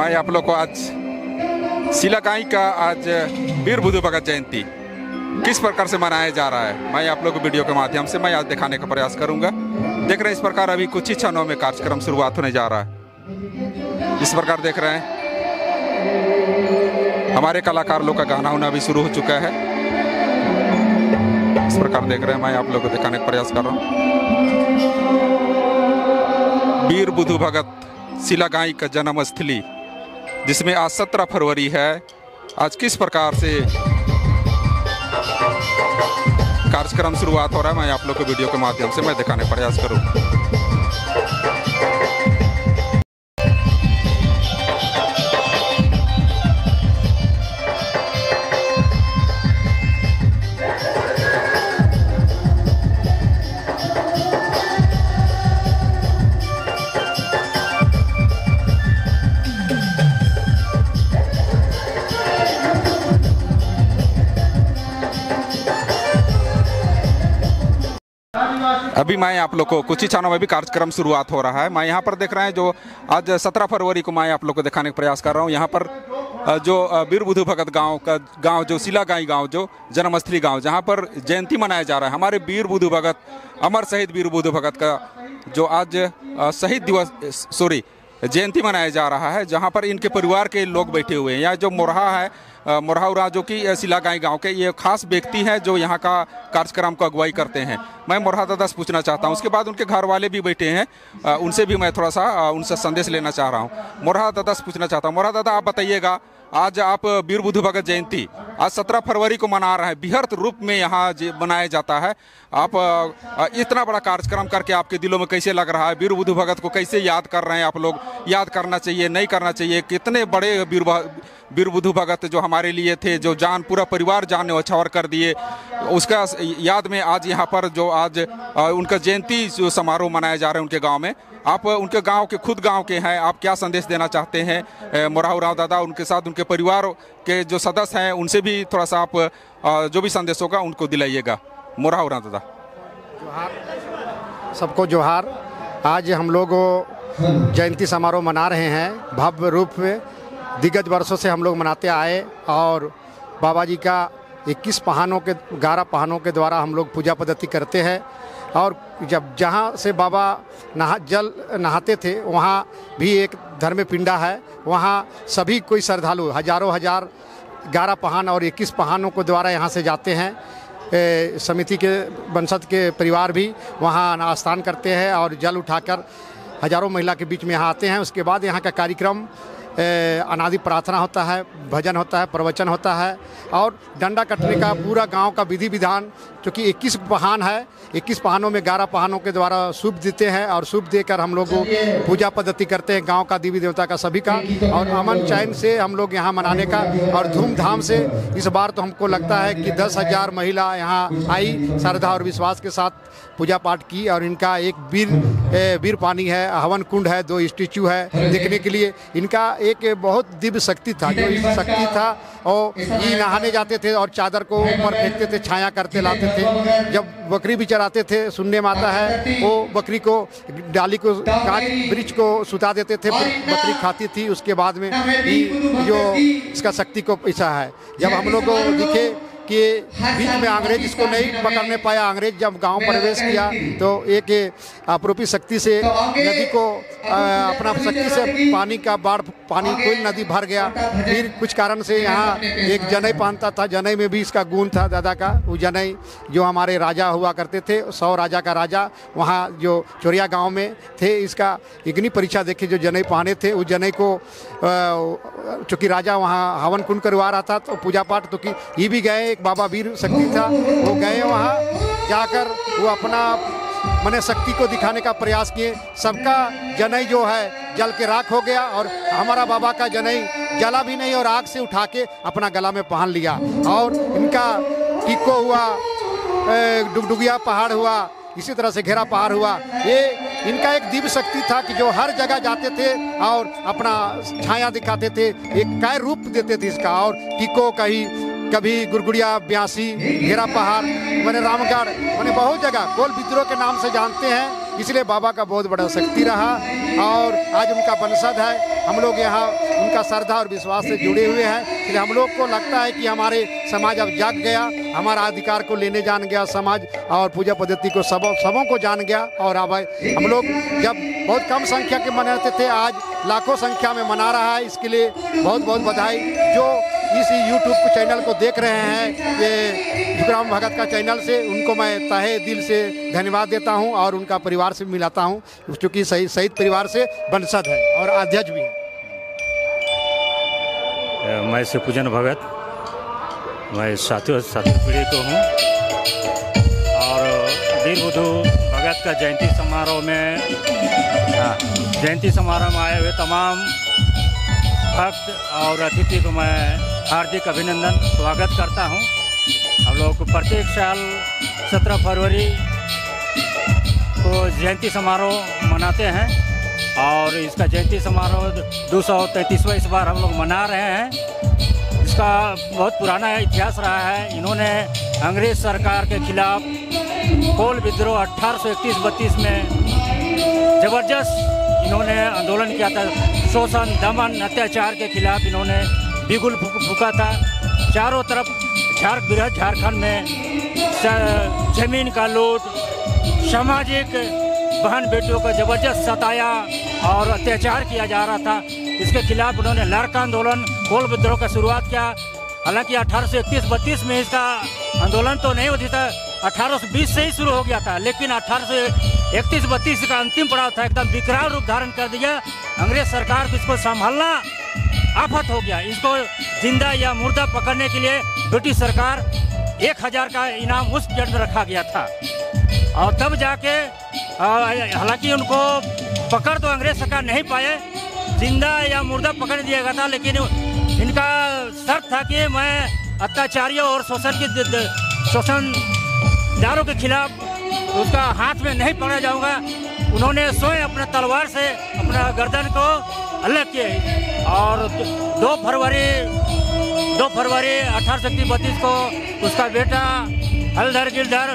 मैं आप लोग को आज सिलागाई का आज वीर बुधु भगत जयंती किस प्रकार से मनाया जा रहा है, मैं आप लोग को वीडियो के माध्यम से मैं आज दिखाने का प्रयास करूंगा। देख रहे हैं इस प्रकार अभी कुछ ही क्षणों में कार्यक्रम शुरुआत होने जा रहा है। इस प्रकार देख रहे हैं हमारे कलाकार लोग का गाना होना भी शुरू हो चुका है। इस प्रकार देख रहे हैं, मैं आप लोग को दिखाने का प्रयास कर रहा हूँ। वीर बुधु भगत सिलागाई का जन्म स्थली, जिसमें आज 17 फरवरी है। आज किस प्रकार से कार्यक्रम शुरुआत हो रहा है, मैं आप लोग को वीडियो के माध्यम से मैं दिखाने का प्रयास करूँगा। अभी मैं आप लोग को कुछ ही क्षणों में भी कार्यक्रम शुरुआत हो रहा है। मैं यहाँ पर देख रहे हैं जो आज 17 फरवरी को मैं आप लोग को दिखाने का प्रयास कर रहा हूँ। यहाँ पर जो वीर बुधु भगत गांव जो सिलागाई गांव जो जन्मस्थली गांव, जहाँ पर जयंती मनाया जा रहा है। हमारे वीर बुधु भगत, अमर शहीद वीर बुधु भगत का जो आज शहीद दिवस जयंती मनाया जा रहा है, जहाँ पर इनके परिवार के लोग बैठे हुए हैं। यहाँ जो मोरहा है, मोरहा जो कि सिलागाई गांव के ये खास व्यक्ति हैं जो यहाँ का कार्यक्रम को अगुवाई करते हैं। मैं मोरहा दादा से पूछना चाहता हूँ, उसके बाद उनके घर वाले भी बैठे हैं, उनसे भी मैं थोड़ा सा उनसे संदेश लेना चाह रहा हूँ। मोरहा दादा से पूछना चाहता हूँ, मोरहा दादा आप बताइएगा, आज आप वीर बुधु भगत जयंती आज 17 फरवरी को मना रहे हैं, बृहत रूप में यहाँ मनाया जाता है। आप इतना बड़ा कार्यक्रम करके आपके दिलों में कैसे लग रहा है? वीर बुधु भगत को कैसे याद कर रहे हैं आप लोग? याद करना चाहिए, नहीं करना चाहिए? कितने बड़े वीर बुधु भगत जो हमारे लिए थे, जो जान पूरा परिवार जान न्यौछावर कर दिए, उसका याद में आज यहाँ पर जो आज उनका जयंती जो समारोह मनाया जा रहा है उनके गाँव में। आप उनके गांव के खुद गांव के हैं, आप क्या संदेश देना चाहते हैं? मोरहा दादा उनके साथ उनके परिवार के जो सदस्य हैं उनसे भी थोड़ा सा आप जो भी संदेश होगा उनको दिलाइएगा। मोरहा दादा। जोहार, सबको जोहार। आज हम लोग जयंती समारोह मना रहे हैं भव्य रूप में। दिग्गज वर्षों से हम लोग मनाते आए और बाबा जी का 11 पहानों के द्वारा हम लोग पूजा पद्धति करते हैं। और जब जहाँ से बाबा नहाते थे वहाँ भी एक धर्म पिंडा है, वहाँ सभी कोई श्रद्धालु हजारों 11 पहान और 21 पहानों को द्वारा यहाँ से जाते हैं। समिति के वंशज के परिवार भी वहाँ स्नान करते हैं और जल उठाकर हजारों महिला के बीच में यहाँ आते हैं। उसके बाद यहाँ का कार्यक्रम अनादि प्रार्थना होता है, भजन होता है, प्रवचन होता है और डंडा कटने का पूरा गांव का विधि विधान, क्योंकि 21 पहान है, 21 पहानों में 11 पहानों के द्वारा सूप देते हैं और सूप देकर हम लोग पूजा पद्धति करते हैं गांव का देवी देवता का सभी का। और अमन चैन से हम लोग यहाँ मनाने का और धूमधाम से इस बार तो हमको लगता है कि 10,000 महिला यहाँ आई, श्रद्धा और विश्वास के साथ पूजा पाठ की। और इनका एक वीर पानी है, हवन कुंड है, 2 स्टैचू है देखने के लिए। इनका एक बहुत दिव्य शक्ति था, जो शक्ति था और ये नहाने जाते थे और चादर को ऊपर फेंकते थे, छाया करते लाते थे। जब बकरी भी चराते थे, सुनने में आता है वो बकरी को डाली को काट वृक्ष को सुता देते थे, बकरी खाती थी। उसके बाद में जो इसका शक्ति को ऐसा है। जब हम लोग को दिखे कि बीच में अंग्रेज इसको नहीं पकड़ने पाया, अंग्रेज जब गांव प्रवेश किया तो एक अपरूपी शक्ति से नदी को अपना शक्ति से पानी कोई नदी भर गया। फिर कुछ कारण से यहाँ एक जनै पहनता था, जनै में भी इसका गुण था दादा का। वो जनै जो हमारे राजा हुआ करते थे, 100 राजा का राजा वहाँ जो चोरिया गाँव में थे, इसका अग्नि परीक्षा देखे जो जनै पहने थे, उस जनै को चूँकि राजा वहाँ हवन कुंड करवा रहा था तो पूजा पाठ, तो कि ये भी गए, एक बाबा वीर शक्ति था, वो गए वहाँ जाकर वो अपना मैंने शक्ति को दिखाने का प्रयास किए। सबका जनै जो है जल के राख हो गया और हमारा बाबा का जनै जला भी नहीं और आग से उठा के अपना गला में पहन लिया। और इनका टिक्को हुआ, डुगडुगिया पहाड़ हुआ, इसी तरह से घेरा पहाड़ हुआ। ये इनका एक दिव्य शक्ति था कि जो हर जगह जाते थे और अपना छाया दिखाते थे, एक काय रूप देते थे इसका। और टिक्को कभी गुरगुड़िया, ब्यासी, घेरा पहाड़, मैंने रामगढ़, मैंने बहुत जगह कोल विद्रोह के नाम से जानते हैं। इसलिए बाबा का बहुत बड़ा शक्ति रहा और आज उनका वंशज है। हम लोग यहाँ उनका श्रद्धा और विश्वास से जुड़े हुए हैं, इसलिए हम लोग को लगता है कि हमारे समाज अब जाग गया, हमारा अधिकार को लेने जान गया समाज और पूजा पद्धति को सबों को जान गया। और अब हम लोग जब बहुत कम संख्या के मनाते थे, आज लाखों संख्या में मना रहा है। इसके लिए बहुत बहुत बधाई। जो इस यूट्यूब चैनल को देख रहे हैं, ये जुगराम भगत का चैनल से, उनको मैं तहे दिल से धन्यवाद देता हूं और उनका परिवार से मिलाता हूं, क्योंकि शहीद परिवार से वंशज है और अध्यक्ष भी है। मैं शिवपूजन भगत, मैं सातवीं पीढ़ी को हूँ और वीर बुद्धू भगत का जयंती समारोह में आए हुए तमाम भक्त और अतिथि को मैं हार्दिक अभिनंदन स्वागत करता हूँ। हम लोग प्रत्येक साल 17 फरवरी को जयंती समारोह मनाते हैं और इसका जयंती समारोह 233वां इस बार हम लोग मना रहे हैं। इसका बहुत पुराना इतिहास रहा है। इन्होंने अंग्रेज़ सरकार के खिलाफ कोल विद्रोह 1831-32 में ज़बरदस्त इन्होंने आंदोलन किया था। शोषण, दमन, अत्याचार के खिलाफ इन्होंने बिगुल फूका था। चारों तरफ बृहद झारखंड में जमीन का लूट, सामाजिक बहन बेटियों को ज़बरदस्त सताया और अत्याचार किया जा रहा था। इसके खिलाफ उन्होंने लड़का आंदोलन, कोल विद्रोह का शुरुआत किया। हालांकि 1831-32 में इसका आंदोलन तो नहीं होती था, 1820 से ही शुरू हो गया था, लेकिन 1831-32 का अंतिम पड़ाव था। एकदम विकराल रूप धारण कर दिया। अंग्रेज सरकार को इसको संभालना आफत हो गया। इसको जिंदा या मुर्दा पकड़ने के लिए ब्रिटिश सरकार 1000 का इनाम उस पीरियड में रखा गया था और तब जाके हालांकि उनको पकड़ तो अंग्रेज सरकार नहीं पाए, जिंदा या मुर्दा पकड़ दिया गया था, लेकिन इनका शर्त था कि मैं अत्याचारियों और शोषणदारों के खिलाफ उसका हाथ में नहीं पकड़ा जाऊंगा। उन्होंने स्वयं अपने तलवार से अपना गर्दन को अलग किए और 2 फरवरी 1832 को उसका बेटा हलधर गिरधर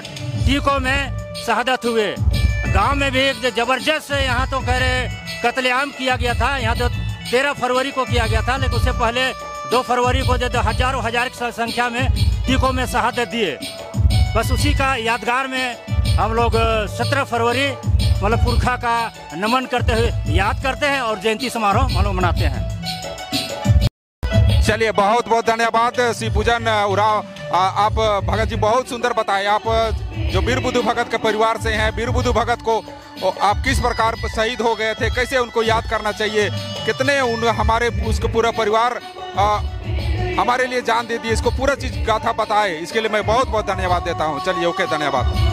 टीकों में शहादत हुए। गांव में भी एक जबरदस्त यहाँ तो कह रहे कत्लेआम किया गया था। यहाँ तो 13 फरवरी को किया गया था, लेकिन उससे पहले 2 फरवरी को जो हजारों की संख्या में टीकों में शहादत दिए। बस उसी का यादगार में हम लोग 17 फरवरी मतलब पुरखा का नमन करते हुए याद करते हैं और जयंती समारोह हम लोग मनाते हैं। चलिए, बहुत बहुत धन्यवाद शिवपूजन उरांव। आप भगत जी बहुत सुंदर बताए। आप जो वीर बुद्धू भगत के परिवार से हैं, वीर बुद्धू भगत को आप किस प्रकार शहीद हो गए थे, कैसे उनको याद करना चाहिए, कितने हमारे उसको पूरा परिवार हमारे लिए जान दे दिए, इसको पूरा चीज गाथा बताए, इसके लिए मैं बहुत बहुत धन्यवाद देता हूँ। चलिए, ओके, धन्यवाद।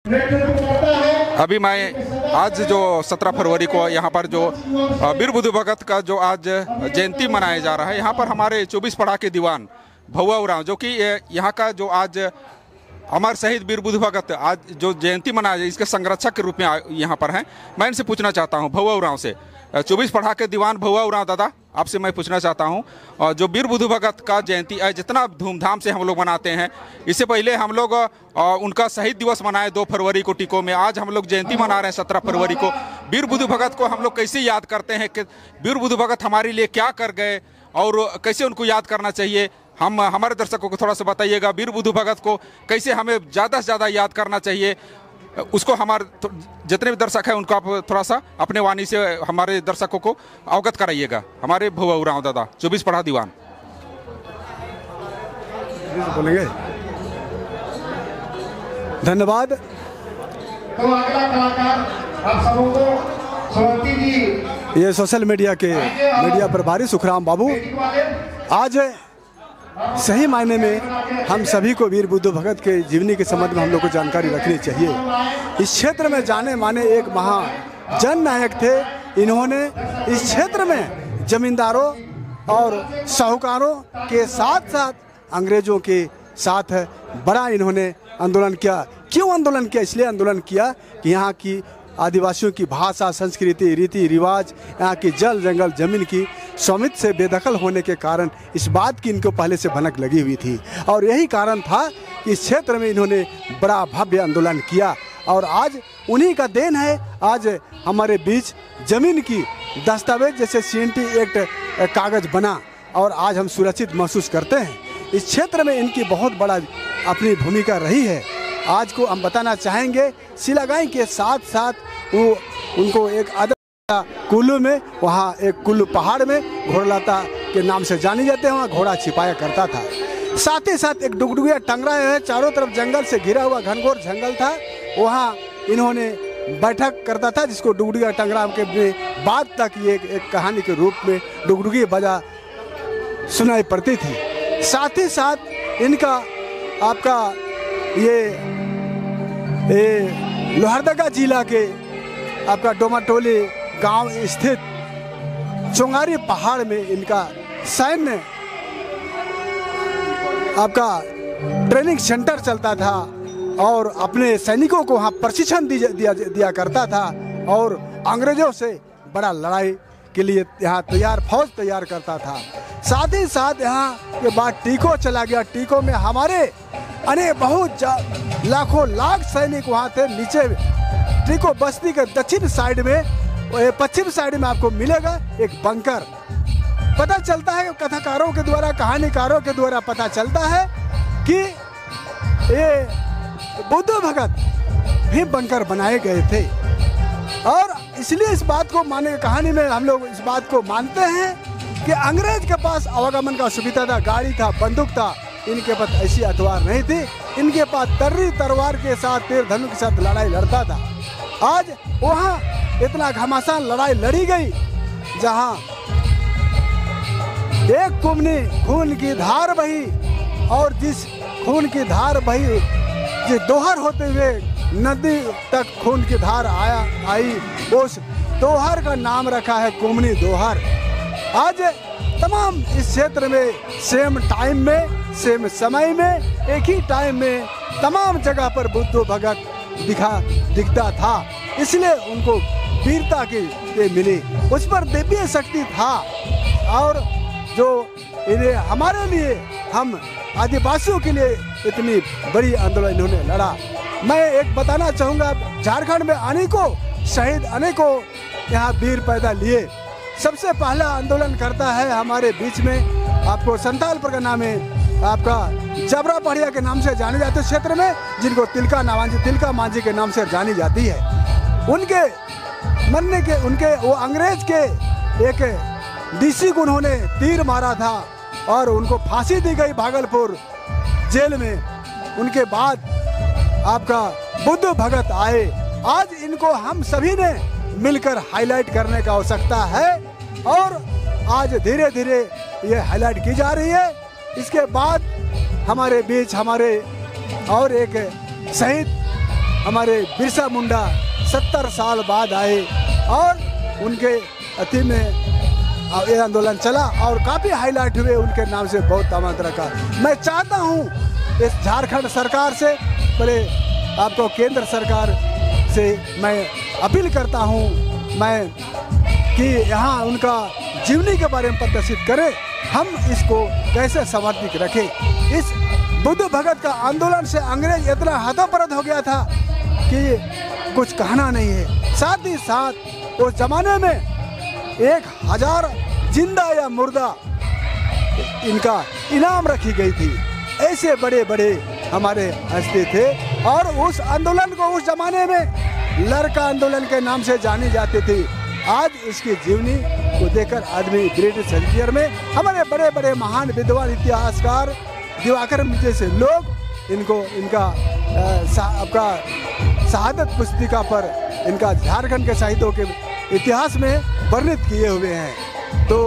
अभी मैं आज जो 17 फरवरी को यहाँ पर जो वीर बुद्धू भगत का जो आज जयंती मनाया जा रहा है, यहाँ पर हमारे 24 पढ़ा दीवान भौवा उरांव, जो कि यहाँ का जो आज अमर शहीद वीर बुद्धू भगत आज जो जयंती मनाया जाए इसके संरक्षक के रूप में यहाँ पर हैं। मैं इनसे पूछना चाहता हूँ भौवा उरांव से, 24 पढ़ा के दीवान भौवा उरांव दादा, आपसे मैं पूछना चाहता हूँ जो वीर बुद्धू भगत का जयंती जितना धूमधाम से हम लोग मनाते हैं, इससे पहले हम लोग उनका शहीद दिवस मनाए 2 फरवरी को टीकों में, आज हम लोग जयंती मना रहे हैं 17 फरवरी को। वीर बुद्धू भगत को हम लोग कैसे याद करते हैं कि वीर बुद्धू भगत हमारे लिए क्या कर गए और कैसे उनको याद करना चाहिए, हम हमारे दर्शकों को थोड़ा सा बताइएगा। वीर बुद्धू भगत को कैसे हमें ज़्यादा से ज़्यादा याद करना चाहिए, उसको हमारे जितने भी दर्शक हैं उनको आप थोड़ा सा अपने वाणी से हमारे दर्शकों को अवगत कराइएगा। हमारे भौवा उरांव दादा 24 पढ़ा दीवान बोलेंगे। धन्यवाद। तो अगला कलाकार आप सबों को सोहती जी, ये सोशल मीडिया प्रभारी सुखराम बाबू, आज सही मायने में हम सभी को वीर बुद्धू भगत के जीवनी के संबंध में हम लोग को जानकारी रखनी चाहिए। इस क्षेत्र में जाने माने एक महान जननायक थे। इन्होंने इस क्षेत्र में जमींदारों और साहूकारों के साथ साथ अंग्रेजों के साथ बड़ा इन्होंने आंदोलन किया। क्यों आंदोलन किया? इसलिए आंदोलन किया कि यहाँ की आदिवासियों की भाषा, संस्कृति, रीति रिवाज, यहाँ की जल जंगल जमीन की स्वामित्व से बेदखल होने के कारण इस बात की इनको पहले से भनक लगी हुई थी और यही कारण था कि इस क्षेत्र में इन्होंने बड़ा भव्य आंदोलन किया और आज उन्हीं का देन है। आज हमारे बीच जमीन की दस्तावेज जैसे CNT एक्ट कागज बना और आज हम सुरक्षित महसूस करते हैं। इस क्षेत्र में इनकी बहुत बड़ा अपनी भूमिका रही है। आज को हम बताना चाहेंगे, सिलागाई के साथ साथ वो उनको एक कुल्लू में, वहाँ एक कुल्लू पहाड़ में घोड़लाता के नाम से जानी जाते हैं, वहाँ घोड़ा छिपाया करता था। साथ ही साथ एक डुगडुगिया टंगरा है, चारों तरफ जंगल से घिरा हुआ घनघोर जंगल था, वहाँ इन्होंने बैठक करता था जिसको डुगडुगिया टंगरा के बाद तक ये एक कहानी के रूप में डुगडुगी बजा सुनाई पड़ती थी। साथ ही साथ इनका आपका ये लोहरदगा जिला के आपका डोमाटोली गांव स्थित चोंगारी पहाड़ में इनका सैन्य आपका ट्रेनिंग सेंटर चलता था और अपने सैनिकों को वहाँ प्रशिक्षण दिया करता था और अंग्रेजों से बड़ा लड़ाई के लिए यहाँ फौज तैयार करता था। साथ ही साथ यहाँ के बाद टीको चला गया। टीको में हमारे अनेक बहुत लाखों लाख सैनिक वहाँ थे। नीचे टीको बस्ती के दक्षिण साइड में, पश्चिम साइड में आपको मिलेगा एक बंकर। पता चलता है कथाकारों के द्वारा, कहानीकारों के द्वारा पता चलता है कि ये बुद्धू भगत भी बंकर बनाए गए थे और इसलिए इस बात को माने, कहानी में हम लोग इस बात को मानते हैं कि अंग्रेज के पास आवागमन का सुविधा था, गाड़ी था, बंदूक था, इनके पास ऐसी हथियार नहीं थी। इनके पास तर्री तलवार के साथ, तीर धनुष के साथ लड़ाई लड़ता था। आज वहाँ इतना घमासान लड़ाई लड़ी गई जहाँ एक कुमनी खून की धार बही और जिस खून की धार बही, जिस दोहर होते हुए नदी तक खून की धार आई, उस दोहर का नाम रखा है कुमनी दोहर। आज तमाम इस क्षेत्र में सेम टाइम में, सेम समय में, एक ही टाइम में तमाम जगह पर बुद्धू भगत दिखता था, इसलिए उनको वीरता की मिली, उस पर दिव्य शक्ति था और जो इन्हें हमारे लिए, हम आदिवासियों के लिए इतनी बड़ी आंदोलन इन्होंने लड़ा। मैं एक बताना चाहूँगा, झारखंड में अनेकों शहीद, अनेकों यहाँ वीर पैदा लिए। सबसे पहला आंदोलन करता है हमारे बीच में, आपको संतालपुर का नाम है, आपका जबरा पढ़िया के नाम से जाने जाते क्षेत्र में, जिनको तिलका मांझी के नाम से जानी जाती है। उनके मरने के, उनके वो अंग्रेज के एक DC को उन्होंने तीर मारा था और उनको फांसी दी गई भागलपुर जेल में। उनके बाद आपका बुद्धू भगत आए। आज इनको हम सभी ने मिलकर हाईलाइट करने का आवश्यकता है और आज धीरे धीरे ये हाईलाइट की जा रही है। इसके बाद हमारे बीच हमारे और एक शहीद हमारे बिरसा मुंडा 70 साल बाद आए और उनके अति में ये आंदोलन चला और काफ़ी हाईलाइट हुए उनके नाम से बहुत आमंत्रण का। मैं चाहता हूँ इस झारखंड सरकार से, पहले आपको केंद्र सरकार से मैं अपील करता हूँ मैं कि यहाँ उनका जीवनी के बारे में प्रदर्शित करें, हम इसको कैसे समर्पित रखें। इस बुद्ध भगत का आंदोलन से अंग्रेज इतना हतप्रद हो गया था कि कुछ कहना नहीं है। साथ ही साथ उस जमाने में 1000 जिंदा या मुर्दा इनका इनाम रखी गई थी। ऐसे बड़े बड़े हमारे हस्ती थे और उस आंदोलन को उस जमाने में लड़का आंदोलन के नाम से जानी जाती थी। आज इसकी जीवनी को देखकर आदमी ब्रिटिश हेल्पियर में हमारे बड़े बड़े महान विद्वान इतिहासकार दिवाकर जैसे लोग इनको इनका आपका शहादत पुस्तिका पर इनका झारखंड के शहीदों के इतिहास में वर्णित किए हुए हैं। तो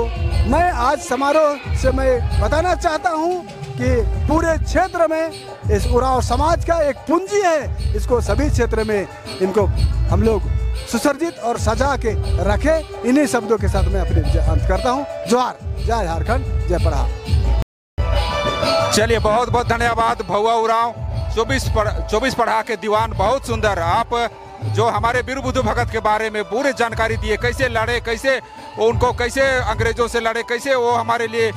मैं आज समारोह से मैं बताना चाहता हूं कि पूरे क्षेत्र में इस उरांव समाज का एक पूंजी है, इसको सभी क्षेत्र में इनको हम लोग सुसर्जित और सजा के रखें। इन्हीं शब्दों के साथ मैं अपने अंत करता हूं। जोहार, जय झारखंड, जय पढ़ा। चलिए, बहुत बहुत धन्यवाद भौवा उरांव, 24 पढ़ा के दीवान, बहुत सुंदर। आप जो हमारे वीर बुद्ध भगत के बारे में पूरी जानकारी दिए, कैसे लड़े, कैसे उनको कैसे अंग्रेजों से लड़े, कैसे वो हमारे लिए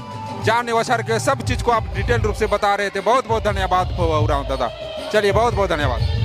जान न्यौछावर के, सब चीज को आप डिटेल रूप से बता रहे थे। बहुत बहुत धन्यवाद भौवा उरांव दादा। चलिए, बहुत बहुत धन्यवाद।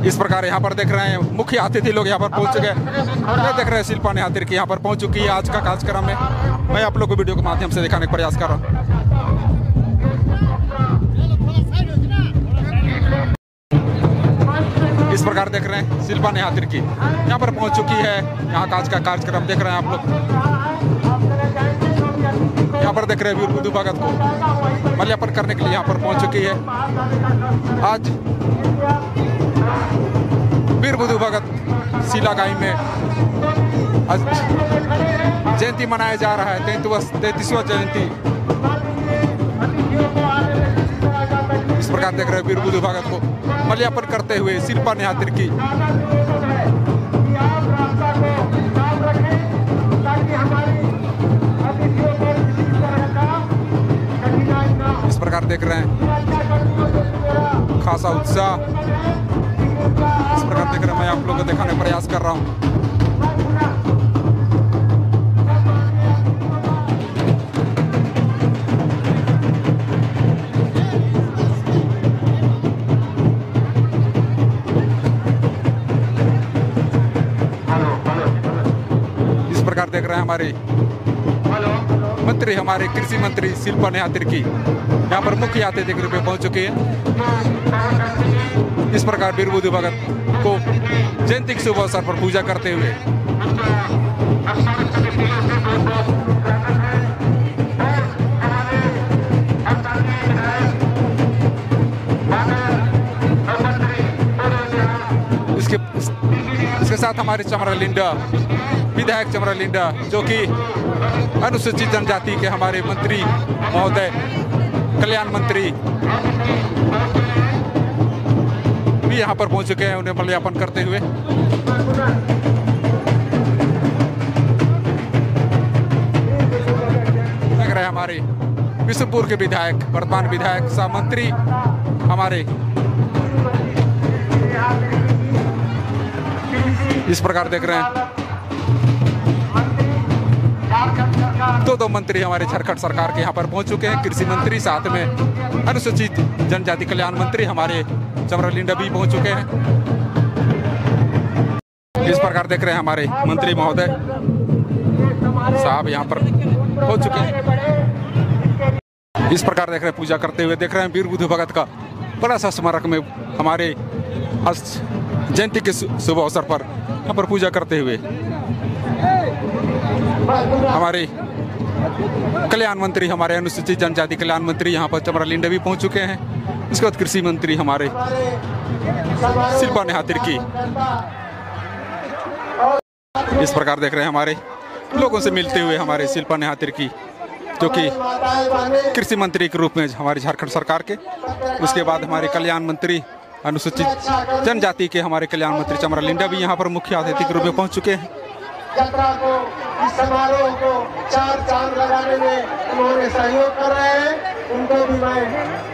इस प्रकार यहाँ पर देख रहे हैं मुख्य अतिथि लोग यहाँ पर पहुँच चुके हैं। देख रहे हैं शिल्पा नेहातिर की यहाँ पर पहुँच चुकी है आज का कार्यक्रम में। मैं आप लोग को वीडियो के माध्यम से दिखाने का प्रयास कर रहा हूँ। इस प्रकार देख रहे हैं शिल्पा नेहातिर की यहाँ पर पहुँच चुकी है। यहाँ का आज का कार्यक्रम देख रहे हैं आप लोग। यहाँ पर देख रहे हैं वीर बुद्ध भगत को माल्यार्पण करने के लिए यहाँ पर पहुँच चुकी है। आज वीर बुद्ध भगत सिलागाई में आज जयंती मनाया जा रहा है, 33वां जयंती। इस प्रकार देख रहे हैं वीर बुद्ध भगत को माल्यार्पण करते हुए शिल्पा नेहातिर की। इस प्रकार देख रहे हैं खासा उत्साह। इस प्रकार देख रहे हैं, मैं आप लोगों को दिखाने का प्रयास कर रहा हूँ। इस प्रकार देख रहे हैं हमारे मंत्री, हमारे कृषि मंत्री शिल्पा नेहातिर की यहाँ पर मुख्य अतिथि के रूप में पहुंच चुके हैं। इस प्रकार वीर बुद्धू भगत को जयंती के शुभ अवसर पर पूजा करते हुए इसके साथ हमारे चमरा लिंडा विधायक चमरा लिंडा जो कि अनुसूचित जनजाति के हमारे मंत्री महोदय कल्याण मंत्री भी यहाँ पर पहुंच चुके हैं उन्हें माल्यार्पण करते हुए। लग रहा है हमारे विष्णुपुर के विधायक वर्तमान विधायक सह मंत्री हमारे इस प्रकार देख रहे हैं दो मंत्री हमारे झारखंड सरकार के यहाँ पर पहुंच चुके हैं। कृषि मंत्री साथ में अनुसूचित जनजाति कल्याण मंत्री हमारे चमरा लिंडा भी पहुंच चुके हैं। इस प्रकार देख रहे हैं हमारे मंत्री महोदय साहब यहाँ पर पहुंच चुके हैं। इस प्रकार देख रहे हैं पूजा करते हुए देख रहे हैं वीर बुद्धू भगत का बड़ा सा स्मारक में हमारे जयंती के शुभ अवसर पर यहाँ पर पूजा करते हुए हमारे कल्याण मंत्री हमारे अनुसूचित जनजाति कल्याण मंत्री यहाँ पर चमरा लिंडा भी पहुंच चुके हैं। इसके बाद कृषि मंत्री हमारे शिल्पा नेहा तिर्की इस प्रकार देख रहे हैं हमारे लोगों से मिलते हुए हमारे शिल्पा नेहा तिर्की जो कि कृषि मंत्री के रूप में हमारी झारखंड सरकार के। उसके बाद हमारे कल्याण मंत्री अनुसूचित जनजाति के हमारे कल्याण मंत्री चमरा लिंडा भी यहाँ पर मुख्य अतिथि के रूप में पहुँच चुके हैं। यात्रा को इस समारोह को चार चांद लगाने में उन्होंने सहयोग कर रहे हैं। उनको भी मैं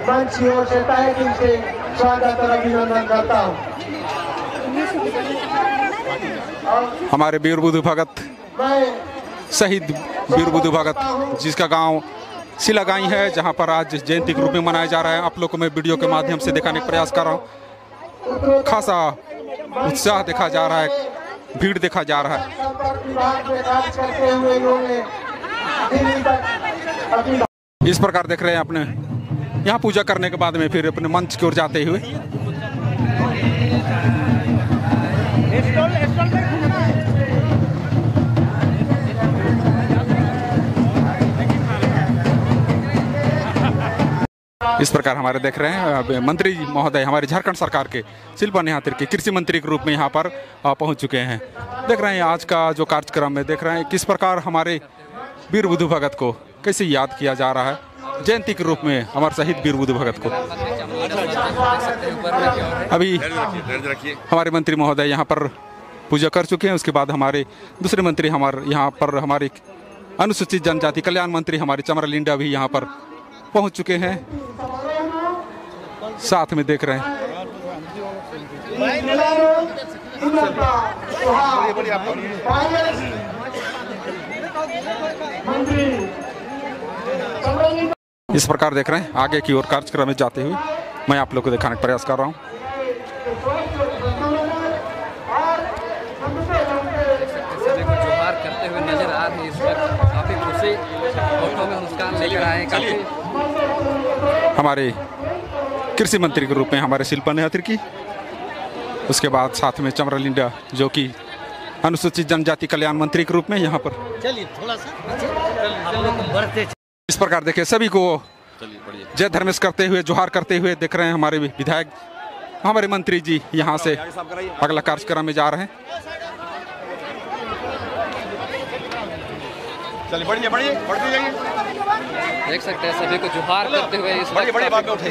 मंच की ओर से तहे दिल से स्वागत और अभिनंदन करता हूँ। हमारे वीर बुद्धू भगत शहीद वीर बुद्धू भगत जिसका गांव सिलागाई है जहां पर आज जयंती के रूप में मनाया जा रहा है। आप लोगों को मैं वीडियो के माध्यम से दिखाने का प्रयास कर रहा हूँ। खासा उत्साह देखा जा रहा है, भीड़ देखा जा रहा है। इस प्रकार देख रहे हैं अपने यहाँ पूजा करने के बाद में फिर अपने मंच की ओर जाते हुए इस प्रकार हमारे देख रहे हैं मंत्री महोदय हमारे झारखंड सरकार के शिल्पा नेहा तिर्की कृषि मंत्री के रूप में यहाँ पर पहुँच चुके हैं। देख रहे हैं आज का जो कार्यक्रम में देख रहे हैं किस प्रकार हमारे वीर बुद्धू भगत को कैसे याद किया जा रहा है जयंती के रूप में हमारे शहीद वीर बुद्धू भगत को। अभी हमारे मंत्री महोदय यहाँ पर पूजा कर चुके हैं। उसके बाद हमारे दूसरे मंत्री हमारे यहाँ पर हमारे अनुसूचित जनजाति कल्याण मंत्री हमारे चमरा लिंडा भी यहाँ पर पहुँच चुके हैं। साथ में देख रहे हैं इस प्रकार देख रहे हैं आगे की ओर कार्यक्रम में जाते हुए मैं आप लोग को दिखाने का प्रयास कर रहा हूँ। करते हुए नजर आ रही है इस वक्त काफी खुशी फोटो में मुस्कान लेकर आए काफी हमारे कृषि मंत्री के रूप में हमारे शिल्पा नेहा तिर्की। उसके बाद साथ में चमरा लिंडा जो कि अनुसूचित जनजाति कल्याण मंत्री के रूप में यहाँ पर चलिए थोड़ा सा इस प्रकार देखिए सभी को जय धर्मेश करते हुए जोहार करते हुए देख रहे हैं हमारे विधायक हमारे मंत्री जी यहाँ से अगला कार्यक्रम में जा रहे हैं। चलिए बढ़िए बढ़िए बढ़ते जाइए देख सकते हैं सभी को जोहार करते हुए इस बढ़िए बढ़िए बात में उठे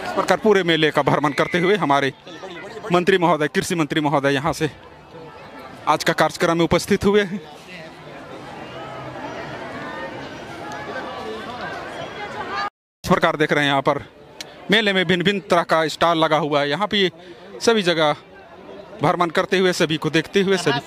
इस प्रकार पूरे मेले का भ्रमण करते हुए हमारे मंत्री महोदय कृषि मंत्री महोदय यहाँ से आज का कार्यक्रम में उपस्थित हुए हैं। इस प्रकार देख रहे हैं यहाँ पर मेले में भिन्न भिन्न तरह का स्टॉल लगा हुआ है। यहाँ पे सभी जगह भ्रमण करते हुए सभी को देखते हुए सभी